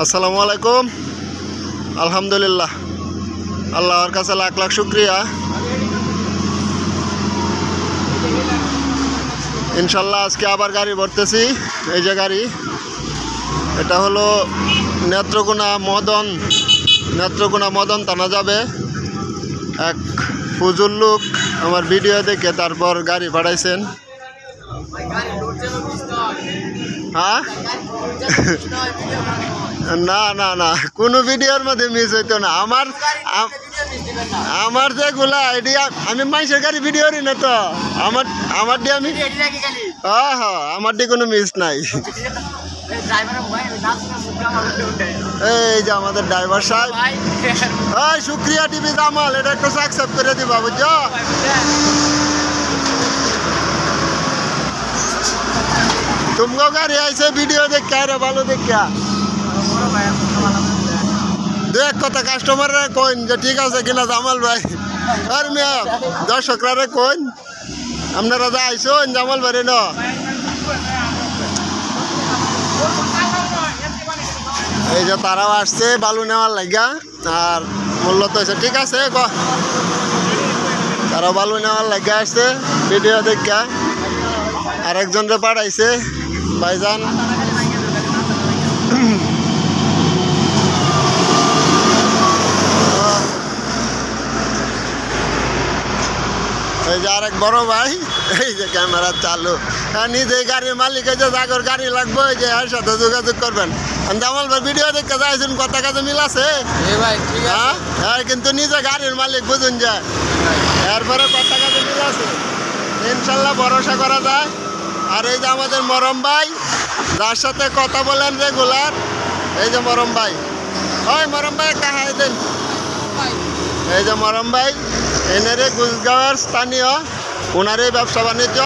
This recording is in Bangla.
আসসালামু আলাইকুম। আলহামদুলিল্লাহ, আল্লাহর কাছে লাখ লাখ শুক্রিয়া। ইনশাল্লাহ আজকে আবার গাড়ি ভরতেছি। এই যে গাড়ি, এটা হলো নেত্রকোনা মদন থানা যাবে। এক ফুজুর লোক আমার ভিডিও দেখে তারপর গাড়ি পাঠাইছেন। হ্যাঁ, না না না, কোনো ভিডিওর মধ্যে মিস হইতো না। আমার যেগুলা আইডিয়া, আমি মানুষের গাড়ি ভিডিও না তো আমার দিয়ে আমি হ্যাঁ হ্যাঁ, আমার দিয়ে কোনো মিস নাই। এই যে আমাদের ড্রাইভার সাহেব, এই শুক্রিয়া টিভি জামাল, এটা একটু সাকসেপ্ট করে দিবা, বুঝছো? तुमको गाड़ी ऐसे वीडियो देख क्या रे भालो देख क्या देख कत कास्टमर रे कोइन जे ठीक আছে কিনা জামাল ভাই আর মিয়া দর্শকরা রে কোন আপনারা যা আইছন জামাল ভাই রে ন এই যে তারাও আসছে বালু নেওয়ার লাগা। আর মূল্য তো ঠিক আছে, তারা বালু নেওয়ার লাগা আসছে ভিডিও দেখা। আর একজন রে পাঠাইছে ভাইজান। এই যে আরেক বড় ভাই, এই যে ক্যামেরা চালু, নিজে গাড়ির মালিক, এই যে জাগর গাড়ি লাগবে, এই যে এর সাথে যোগাযোগ করবেন। জামাল ভাই ভিডিও দেখতে যাইছেন, কথা কাজে মিল আছে? হ্যাঁ, কিন্তু নিজে গাড়ির মালিক, বুঝুন যায়, এরপরে কথা কাজে মিল আছে, ইনশাল্লাহ ভরসা করা যায়। আর এই যে আমাদের মরম ভাই, যার সাথে কথা বলেন রেগুলার, এই যে মরম ভাই, ওই মরম ভাই কাহাই দেন, এই যে মরম ভাই, এনারে গুজগাঁওয়ের স্থানীয়, ওনারই ব্যবসা বাণিজ্য।